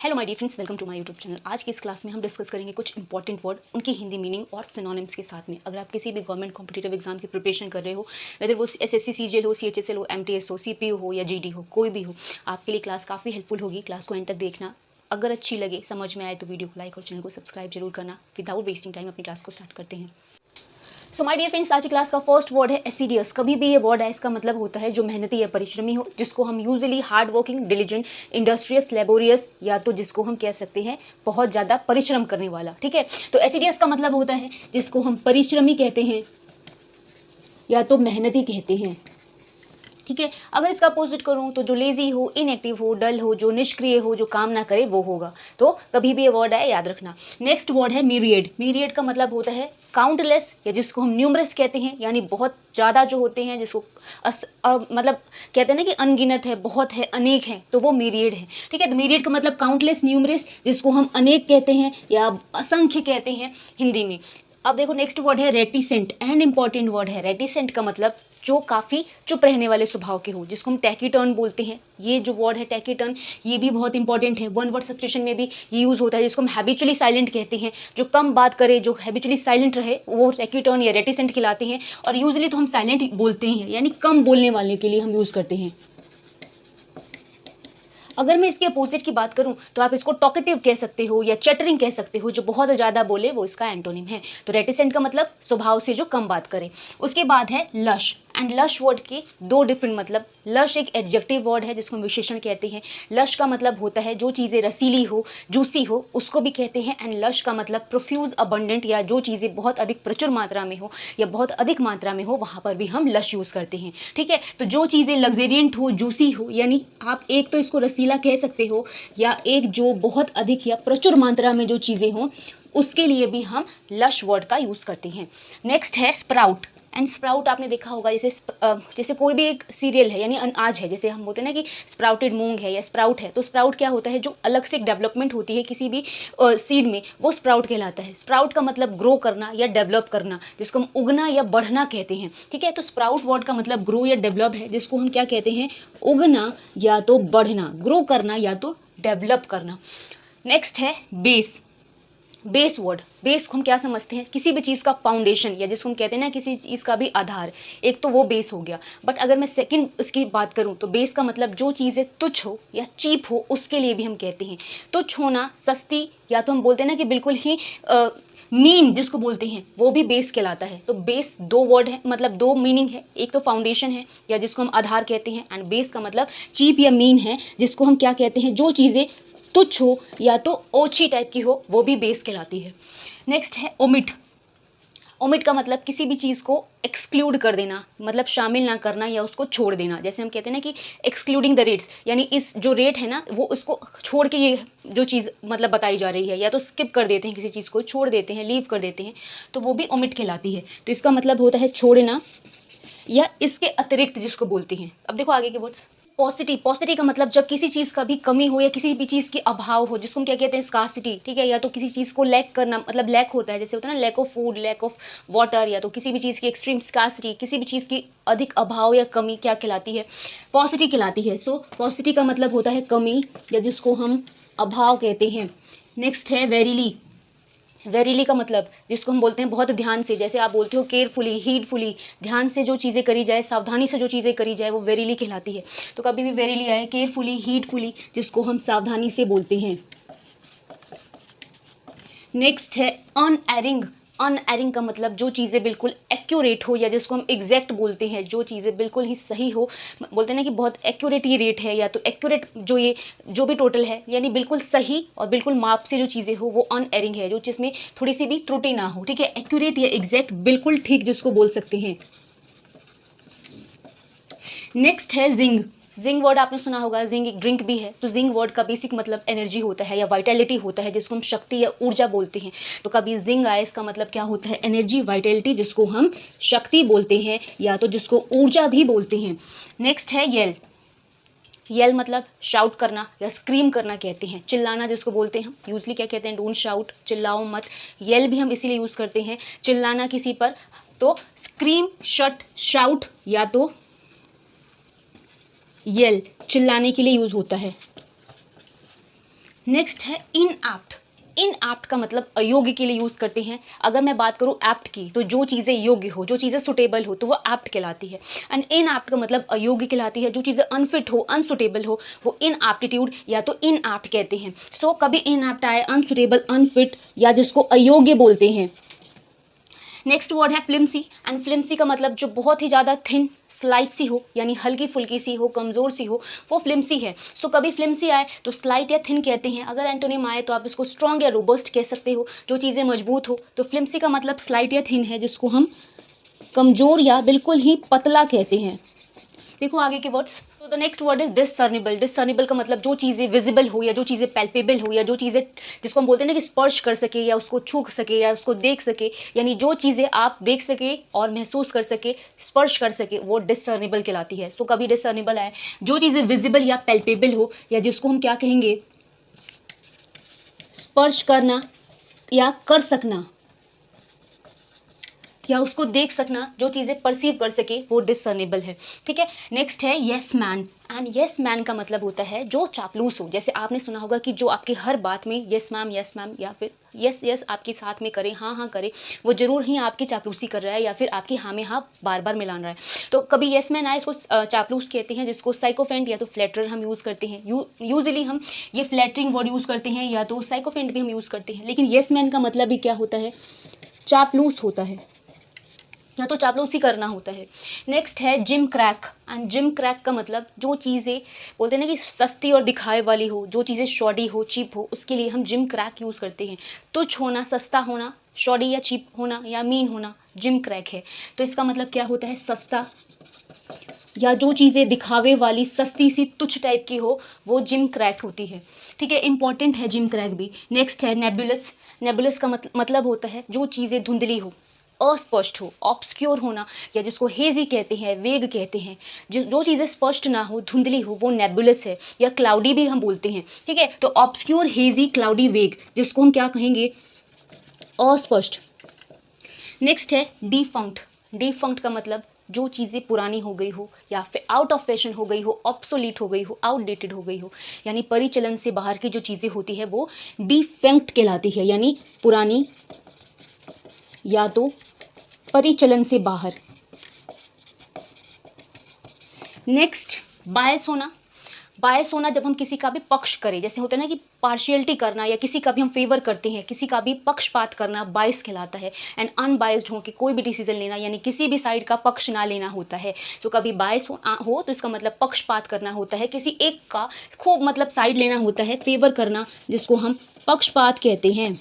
Hello my dear friends, welcome to my YouTube channel. आज की इस क्लास में हम डिस्कस करेंगे कुछ इंपॉर्टेंट वर्ड, उनकी हिंदी मीनिंग और सिनोनिम्स के साथ में। अगर आप किसी भी गवर्नमेंट कॉम्पिटिटिव एग्जाम की प्रिपरेशन कर रहे हो, वेदर वो एसएससी सीजीएल हो, सीएचएसएल हो, एमटीएस हो, सीपीयू हो या जीडी हो, कोई भी हो, आपके लिए क्लास काफ़ी हेल्पफुल होगी। क्लास को एंड तक देखना। अगर अच्छी लगे, समझ में आए तो वीडियो को लाइक और चैनल को सब्सक्राइब जरूर करना। विदाउट वेस्टिंग टाइम अपनी क्लास को स्टार्ट करते हैं। सो माय डियर फ्रेंड्स, आज की क्लास का फर्स्ट वर्ड है एसिडियस। कभी भी ये वर्ड है, इसका मतलब होता है जो मेहनती या परिश्रमी हो, जिसको हम usually hard working, diligent, industrious, laborious, या तो जिसको हम कह सकते हैं बहुत ज़्यादा परिश्रम करने वाला। ठीक है, तो एसिडियस का मतलब होता है जिसको हम परिश्रमी कहते हैं या तो मेहनती कहते हैं। ठीक है, अगर इसका अपोजिट करूं तो जो लेजी हो, इनएक्टिव हो, डल हो, जो निष्क्रिय हो, जो काम ना करे, वो होगा। तो कभी भी ये वर्ड है, याद रखना। नेक्स्ट वर्ड है मीरियड। मीरियड का मतलब होता है काउंटलेस, या जिसको हम न्यूमरस कहते हैं, यानी बहुत ज़्यादा जो होते हैं, जिसको मतलब कहते हैं ना कि अनगिनत है, बहुत है, अनेक है, तो वो मीरियड है। ठीक है, तो मीरियड का मतलब काउंटलेस, न्यूमरस, जिसको हम अनेक कहते हैं या असंख्य कहते हैं हिंदी में। अब देखो, नेक्स्ट वर्ड है रेटिसेंट। एंड इंपॉर्टेंट वर्ड है। रेटिसेंट का मतलब जो काफ़ी चुप रहने वाले स्वभाव के हो, जिसको हम टैकीटर्न बोलते हैं। ये जो वर्ड है टैकीटर्न, ये भी बहुत इंपॉर्टेंट है। वन वर्ड सब्स्टिट्यूशन में भी ये यूज़ होता है, जिसको हम हैबिचुअली साइलेंट कहते हैं। जो कम बात करे, जो हैबिचुअली साइलेंट रहे, वो टैकीटर्न या रेटिसेंट कहलाते हैं। और यूजुअली तो हम साइलेंट बोलते हैं, यानी कम बोलने वाले के लिए हम यूज़ करते हैं। अगर मैं इसके अपोजिट की बात करूं तो आप इसको टॉकेटिव कह सकते हो या चैटरिंग कह सकते हो। जो बहुत ज़्यादा बोले वो इसका एंटोनिम है। तो रेटिसेंट का मतलब स्वभाव से जो कम बात करे। उसके बाद है लश। एंड लश वर्ड के दो डिफरेंट मतलब। लश एक एडजेक्टिव वर्ड है जिसको हम विशेषण कहते हैं। लश का मतलब होता है जो चीज़ें रसीली हो, जूसी हो, उसको भी कहते हैं। एंड लश का मतलब प्रोफ्यूज, अबंडेंट, या जो चीज़ें बहुत अधिक प्रचुर मात्रा में हो या बहुत अधिक मात्रा में हो, वहाँ पर भी हम लश यूज़ करते हैं। ठीक है, तो जो चीज़ें लग्जेरियंट हो, जूसी हो, यानी आप एक तो इसको रसीला कह सकते हो, या एक जो बहुत अधिक या प्रचुर मात्रा में जो चीज़ें हों, उसके लिए भी हम लश वर्ड का यूज़ करते हैं। नेक्स्ट है स्प्राउट। एंड स्प्राउट आपने देखा होगा, जैसे कोई भी एक सीरियल है, यानी अनाज है, जैसे हम बोलते हैं ना कि स्प्राउटेड मूंग है या स्प्राउट है, तो स्प्राउट क्या होता है, जो अलग से एक डेवलपमेंट होती है किसी भी सीड में, वो स्प्राउट कहलाता है। स्प्राउट का मतलब ग्रो करना या डेवलप करना, जिसको हम उगना या बढ़ना कहते हैं। ठीक है, तो स्प्राउट वर्ड का मतलब ग्रो या डेवलप है, जिसको हम क्या कहते हैं, उगना या तो बढ़ना, ग्रो करना या तो डेवलप करना। नेक्स्ट है बेस। बेस वर्ड, बेस को हम क्या समझते हैं, किसी भी चीज़ का फाउंडेशन, या जिसको हम कहते हैं ना किसी चीज़ का भी आधार, एक तो वो बेस हो गया। बट अगर मैं सेकंड उसकी बात करूं तो बेस का मतलब जो चीज़ें तुच्छ हो या चीप हो, उसके लिए भी हम कहते हैं। तुच्छ होना, सस्ती, या तो हम बोलते हैं ना कि बिल्कुल ही मीन जिसको बोलते हैं, वो भी बेस कहलाता है। तो बेस दो वर्ड है, मतलब दो मीनिंग है। एक तो फाउंडेशन है या जिसको हम आधार कहते हैं, एंड बेस का मतलब चीप या मीन है, जिसको हम क्या कहते हैं, जो चीज़ें तुच्छ हो या तो ओछी टाइप की हो, वो भी बेस कहलाती है। नेक्स्ट है ओमिट। ओमिट का मतलब किसी भी चीज़ को एक्सक्लूड कर देना, मतलब शामिल ना करना या उसको छोड़ देना। जैसे हम कहते हैं ना कि एक्सक्लूडिंग द रेट्स, यानी इस जो रेट है ना, वो उसको छोड़ के ये जो चीज़ मतलब बताई जा रही है, या तो स्किप कर देते हैं, किसी चीज़ को छोड़ देते हैं, लीव कर देते हैं, तो वो भी ओमिट कहलाती है। तो इसका मतलब होता है छोड़ना या इसके अतिरिक्त, जिसको बोलते हैं। अब देखो आगे के वर्ड्स। पॉसिटी। पॉसिटी का मतलब जब किसी चीज़ का भी कमी हो या किसी भी चीज़ की अभाव हो, जिसको हम क्या कहते हैं, स्कार्सिटी। ठीक है, या तो किसी चीज़ को लैक करना, मतलब लैक होता है, जैसे होता है ना lack of food, lack of water, या तो किसी भी चीज़ की एक्सट्रीम स्कार्सिटी, किसी भी चीज़ की अधिक अभाव या कमी क्या कहलाती है, पॉसिटी कहलाती है। सो पॉसिटी का मतलब होता है कमी, या जिसको हम अभाव कहते हैं। नेक्स्ट है वेरीली। वेरीली का मतलब जिसको हम बोलते हैं बहुत ध्यान से, जैसे आप बोलते हो केयरफुली, हीडफुली, ध्यान से जो चीज़ें करी जाए, सावधानी से जो चीज़ें करी जाए, वो वेरीली कहलाती है। तो कभी भी वेरीली आए, केयरफुली, हीडफुली, जिसको हम सावधानी से बोलते हैं। नेक्स्ट है अनएरिंग। अनएरिंग का मतलब जो चीज़ें बिल्कुल एक्यूरेट हो, या जिसको हम एग्जैक्ट बोलते हैं, जो चीज़ें बिल्कुल ही सही हो। बोलते हैं ना कि बहुत एक्यूरेट ये रेट है, या तो एक्यूरेट जो भी टोटल है, यानी बिल्कुल सही और बिल्कुल माप से जो चीज़ें हो, वो अनएरिंग है, जो जिसमें थोड़ी सी भी त्रुटि ना हो। ठीक है, एक्यूरेट या एग्जैक्ट, बिल्कुल ठीक, जिसको बोल सकते हैं। नेक्स्ट है जिंग। जिंग वर्ड आपने सुना होगा, जिंग एक ड्रिंक भी है। तो जिंग वर्ड का बेसिक मतलब एनर्जी होता है या वाइटैलिटी होता है, जिसको हम शक्ति या ऊर्जा बोलते हैं। तो कभी जिंग आए, इसका मतलब क्या होता है, एनर्जी, वाइटैलिटी, जिसको हम शक्ति बोलते हैं या तो जिसको ऊर्जा भी बोलते हैं। नेक्स्ट है येल। येल मतलब शाउट करना या स्क्रीम करना कहते हैं, चिल्लाना जिसको बोलते हैं। यूजली क्या कहते हैं, डोंट शाउट, चिल्लाओ मत। येल भी हम इसीलिए यूज़ करते हैं, चिल्लाना किसी पर। तो स्क्रीम, शट, शाउट, या तो येल चिल्लाने के लिए यूज़ होता है। नेक्स्ट है इनएप्ट। इनएप्ट का मतलब अयोग्य के लिए यूज़ करते हैं। अगर मैं बात करूँ एप्ट की, तो जो चीज़ें योग्य हो, जो चीज़ें सुटेबल हो, तो वो एप्ट कहलाती है। एंड इनएप्ट का मतलब अयोग्य कहलाती है। जो चीज़ें अनफिट हो, अनसुटेबल हो, वो इनएप्टीट्यूड या तो इनएप्ट कहते हैं। सो कभी इनएप्ट आए, अनसुटेबल, अनफिट, या जिसको अयोग्य बोलते हैं। नेक्स्ट वर्ड है फ्लिम्सी। एंड फ्लिम्सी का मतलब जो बहुत ही ज़्यादा थिन, स्लाइट सी हो, यानी हल्की फुल्की सी हो, कमज़ोर सी हो, वो फ्लिम्सी है। सो कभी फ्लिम्सी आए तो स्लाइट या थिन कहते हैं। अगर एंटोनिम आए तो आप इसको स्ट्रॉन्ग या रोबस्ट कह सकते हो, जो चीज़ें मजबूत हो। तो फ्लिम्सी का मतलब स्लाइट या थिन है, जिसको हम कमज़ोर या बिल्कुल ही पतला कहते हैं। देखो आगे के वर्ड्स। तो the next word is discernible. Discernible का मतलब जो चीज़ें विजिबल हो, या जो चीज़ें पैल्पेबल हो, या जो चीज़ें जिसको हम बोलते हैं ना कि स्पर्श कर सके, या उसको छू सके, या उसको देख सके, यानी जो चीज़ें आप देख सके और महसूस कर सके, स्पर्श कर सके, वो डिसर्निबल कहलाती है। सो कभी डिसर्निबल आए, जो चीज़ें विजिबल या पैल्पेबल हो, या जिसको हम क्या कहेंगे, स्पर्श करना या कर सकना, या उसको देख सकना, जो चीज़ें परसीव कर सके, वो डिसर्नेबल है। ठीक है। नेक्स्ट है yes man. And yes man का मतलब होता है जो चापलूस हो। जैसे आपने सुना होगा कि जो आपकी हर बात में येस मैम या फिर यस यस आपके साथ में करे, हाँ हाँ करे, वो जरूर ही आपकी चापलूसी कर रहा है, या फिर आपकी हाँ में हाँ बार बार मिलान रहा है। तो कभी येस मैन आए, इसको चापलूस कहते हैं, जिसको साइकोफेंट या तो फ्लैटरर हम यूज़ करते हैं। यूजली हम ये फ्लैटरिंग वर्ड यूज़ करते हैं, या तो साइकोफेंट भी हम यूज़ करते हैं। लेकिन येस मैन का मतलब भी क्या होता है, चापलूस होता है, या तो चापलूसी करना होता है। नेक्स्ट है gym crack. And gym crack का मतलब जो चीज़ें बोलते हैं ना कि सस्ती और दिखावे वाली हो, जो चीज़ें शॉडी हो, चीप हो, उसके लिए हम जिम क्रैक यूज़ करते हैं। तुच्छ होना, सस्ता होना, शॉडी या चीप होना या मीन होना, जिम क्रैक है। तो इसका मतलब क्या होता है, सस्ता, या जो चीज़ें दिखावे वाली, सस्ती सी, तुच्छ टाइप की हो, वो जिम क्रैक होती है। ठीक है, इंपॉर्टेंट है जिम क्रैक भी। नेक्स्ट है नेबुलस। नेबुलस का मतलब होता है जो चीज़ें धुंधली हो, अस्पष्ट हो, ऑब्सक्योर होना, या जिसको हेजी कहते हैं, वेग कहते हैं। जो चीज़ें स्पष्ट ना हो, धुंधली हो, वो नेबुलस है, या क्लाउडी भी हम बोलते हैं। ठीक है, तो ऑब्सक्योर, हेजी, क्लाउडी, वेग, जिसको हम क्या कहेंगे, अस्पष्ट। नेक्स्ट है डिफंक्ट। डिफंक्ट का मतलब जो चीज़ें पुरानी हो गई हो, या फिर आउट ऑफ फैशन हो गई हो, ऑब्सोलीट हो गई हो, आउटडेटेड हो गई हो, यानी परिचलन से बाहर की जो चीज़ें होती है, वो डिफंक्ट कहलाती है, यानी पुरानी या तो परिचलन से बाहर। नेक्स्ट बायस होना। बायस होना जब हम किसी का भी पक्ष करें, जैसे होता है ना कि पार्शियलिटी करना, या किसी का भी हम फेवर करते हैं, किसी का भी पक्षपात करना, बायस कहलाता है। एंड अनबायस्ड हो के कोई भी डिसीजन लेना, यानी किसी भी साइड का पक्ष ना लेना होता है। तो कभी बायस हो तो इसका मतलब पक्षपात करना होता है, किसी एक का खूब मतलब साइड लेना होता है, फेवर करना, जिसको हम पक्षपात कहते हैं।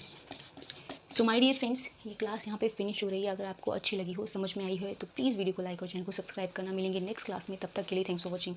सो माय डियर फ्रेंड्स, ये क्लास यहाँ पे फिनिश हो रही है। अगर आपको अच्छी लगी हो, समझ में आई हो, तो प्लीज़ वीडियो को लाइक और चैनल को सब्सक्राइब करना। मिलेंगे नेक्स्ट क्लास में, तब तक के लिए थैंक्स फॉर वॉचिंग।